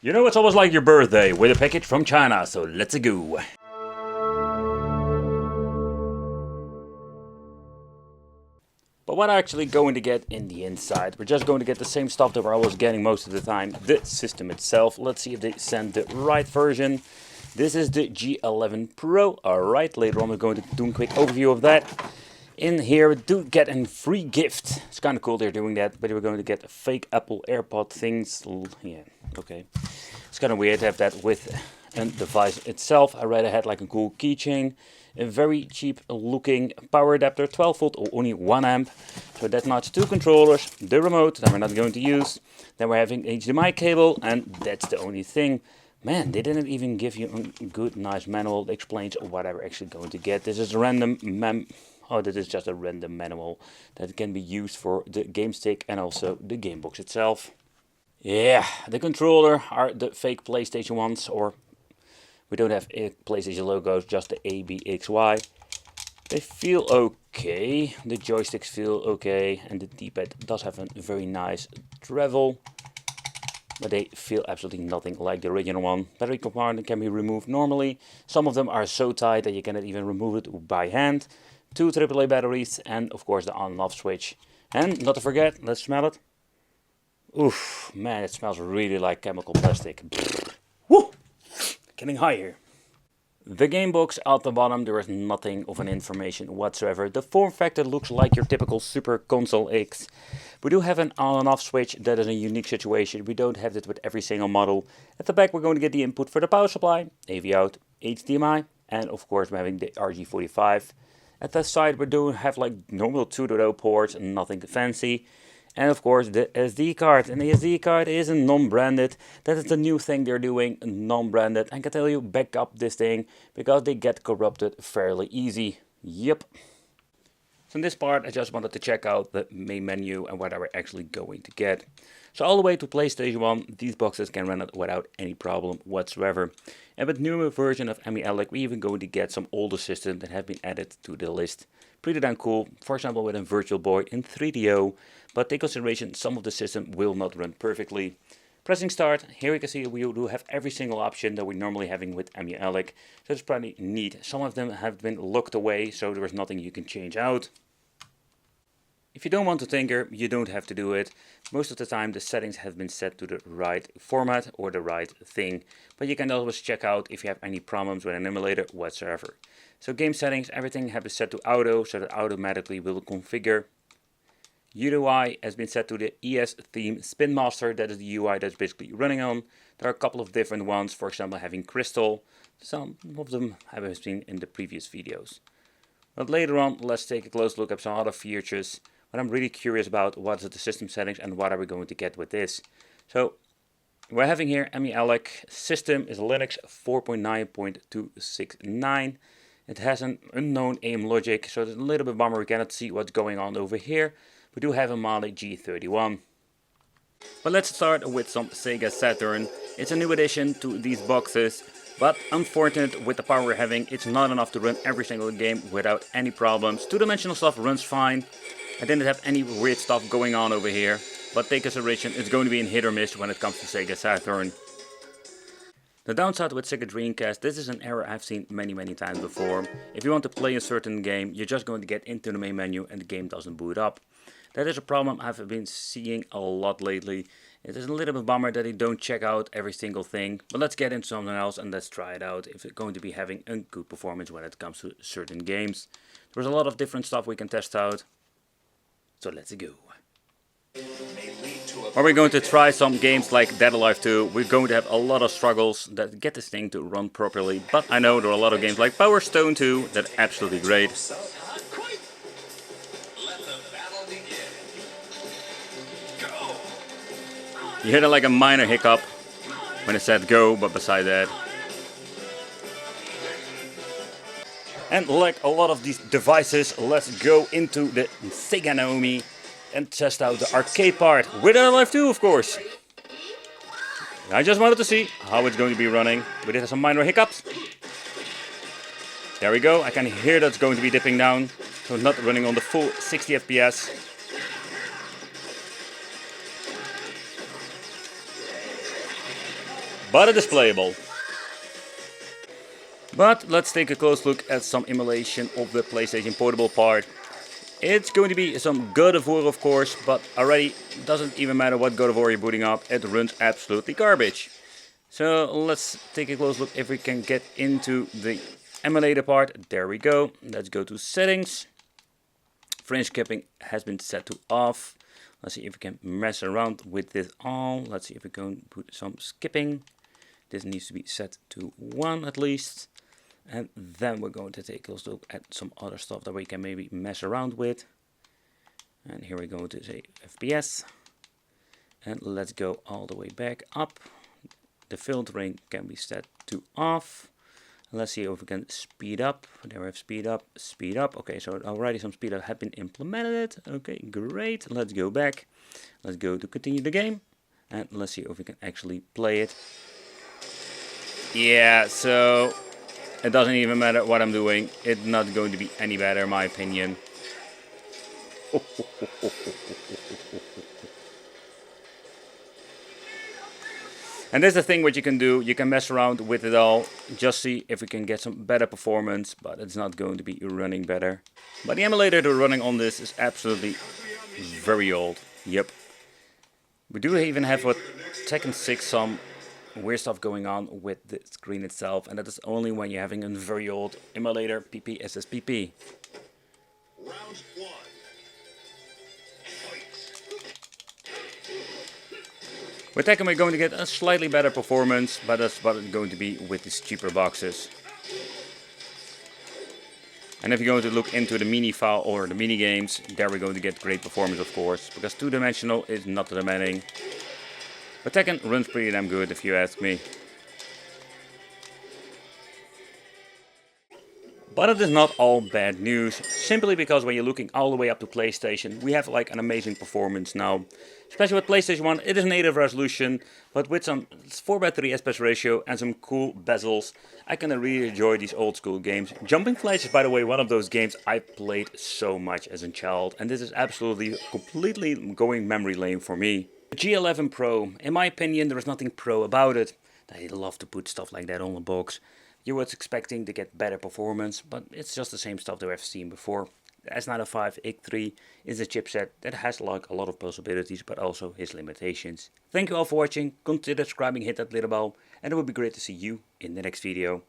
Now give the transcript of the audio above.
You know, it's almost like your birthday with a package from China, so let's go. But what I'm actually going to get in the inside, we're just going to get the same stuff that I was getting most of the time, the system itself. Let's see if they send the right version. This is the G11 Pro. Alright, later on we're going to do a quick overview of that. In here we do get a free gift. It's kind of cool they're doing that, but we're going to get fake Apple AirPod things. Yeah, okay. It's kind of weird to have that with a device itself. I rather had like a cool keychain. A very cheap looking power adapter, 12 volt or only 1 amp. So that's not two controllers, the remote that we're not going to use. Then we're having HDMI cable, and that's the only thing. Man, they didn't even give you a good, nice manual that explains what I'm actually going to get. This is a random this is just a random manual that can be used for the game stick and also the game box itself. Yeah, the controller are the fake PlayStation ones, or we don't have PlayStation logos, just the ABXY. They feel okay, the joysticks feel okay, and the D-pad does have a very nice travel. But they feel absolutely nothing like the original one. Battery compartment can be removed normally. Some of them are so tight that you cannot even remove it by hand. 2 AAA batteries, and of course the on and off switch. And not to forget, let's smell it. Oof, man, it smells really like chemical plastic. Woo! Getting high here. The game box at the bottom, there is nothing of an information whatsoever. The form factor looks like your typical Super Console X. We do have an on and off switch. That is a unique situation. We don't have it with every single model. At the back we're going to get the input for the power supply, AV out, HDMI, and of course we're having the RG45. At the side we do have like normal 2.0 ports, nothing fancy. And of course the SD card, and the SD card is a non-branded. That is the new thing they're doing, non-branded. I can tell you, back up this thing, because they get corrupted fairly easy. Yep. So in this part I just wanted to check out the main menu and what we're actually going to get. So all the way to PlayStation 1, these boxes can run it without any problem whatsoever. And with newer version of emulation, we even going to get some older systems that have been added to the list. Pretty damn cool, for example with a Virtual Boy in 3DO, but take consideration some of the system will not run perfectly. Pressing start, here you can see we do have every single option that we're normally having with emulation, so it's pretty neat. Some of them have been locked away, so there is nothing you can change out. If you don't want to tinker, you don't have to do it. Most of the time the settings have been set to the right format or the right thing, but you can always check out if you have any problems with an emulator whatsoever. So game settings, everything has been set to auto, so that automatically will configure. UI has been set to the ES theme Spin Master. That is the UI that's basically running on. There are a couple of different ones, for example having Crystal. Some of them have been seen in the previous videos. But later on, let's take a close look at some other features. What I'm really curious about, what is the system settings and what are we going to get with this. So we're having here emulation. System is Linux 4.9.269. It has an unknown aim logic, so it's a little bit bummer we cannot see what's going on over here. We do have a Mali G31. But let's start with some Sega Saturn. It's a new addition to these boxes, but unfortunate with the power we're having, it's not enough to run every single game without any problems. Two-dimensional stuff runs fine. I didn't have any weird stuff going on over here, but take consideration it's going to be in hit or miss when it comes to Sega Saturn. The downside with Sega Dreamcast, this is an error I've seen many times before. If you want to play a certain game, you're just going to get into the main menu and the game doesn't boot up. That is a problem I've been seeing a lot lately. It is a little bit bummer that they don't check out every single thing, but let's get into something else and let's try it out if it's going to be having a good performance when it comes to certain games. There's a lot of different stuff we can test out, so let's go. Are we going to try some games like Dead Alive 2? We're going to have a lot of struggles that get this thing to run properly, but I know there are a lot of games like Power Stone 2 that are absolutely great. You hear like a minor hiccup when it said go, but beside that. And like a lot of these devices, let's go into the Sega Naomi and test out the arcade part with Dead Alive 2, of course. I just wanted to see how it's going to be running. We did have some minor hiccups. There we go, I can hear that's going to be dipping down, so it's not running on the full 60 FPS. but it is playable. But let's take a close look at some emulation of the PlayStation Portable part. It's going to be some God of War, of course, but already doesn't even matter what God of War you're booting up, it runs absolutely garbage. So let's take a close look if we can get into the emulator part. There we go. Let's go to settings. Frame skipping has been set to off. Let's see if we can mess around with this on. Let's see if we can put some skipping. This needs to be set to 1 at least. And then we're going to take a close look at some other stuff that we can maybe mess around with. And here we go to say FPS. And let's go all the way back up. The filtering can be set to off. Let's see if we can speed up. There we have speed up, speed up. Okay, so already some speed up have been implemented. Okay, great. Let's go back. Let's go to continue the game. And let's see if we can actually play it. Yeah, so it doesn't even matter what I'm doing. It's not going to be any better, in my opinion. And there's the thing what you can do. You can mess around with it all. Just see if we can get some better performance. But it's not going to be running better. But the emulator that's running on this is absolutely very old. Yep. We do even have what Tekken 6 some weird stuff going on with the screen itself, and that is only when you're having a very old emulator PP SSPP. Round 1. With Tekken we're going to get a slightly better performance, but that's what it's going to be with these cheaper boxes. And if you're going to look into the mini file or the mini games, there we're going to get great performance, of course, because 2-dimensional is not demanding. But Tekken runs pretty damn good if you ask me. But it is not all bad news, simply because when you're looking all the way up to PlayStation, we have like an amazing performance now. Especially with PlayStation 1, it is native resolution, but with some 4:3 aspect ratio and some cool bezels, I can really enjoy these old school games. Jumping Flash is, by the way, one of those games I played so much as a child, and this is absolutely completely going memory lane for me. The G11 Pro, in my opinion, there is nothing pro about it. They love to put stuff like that on the box. You was expecting to get better performance, but it's just the same stuff that we've seen before. The S905 IC3 is a chipset that has like a lot of possibilities, but also its limitations. Thank you all for watching, consider subscribing, hit that little bell, and it would be great to see you in the next video.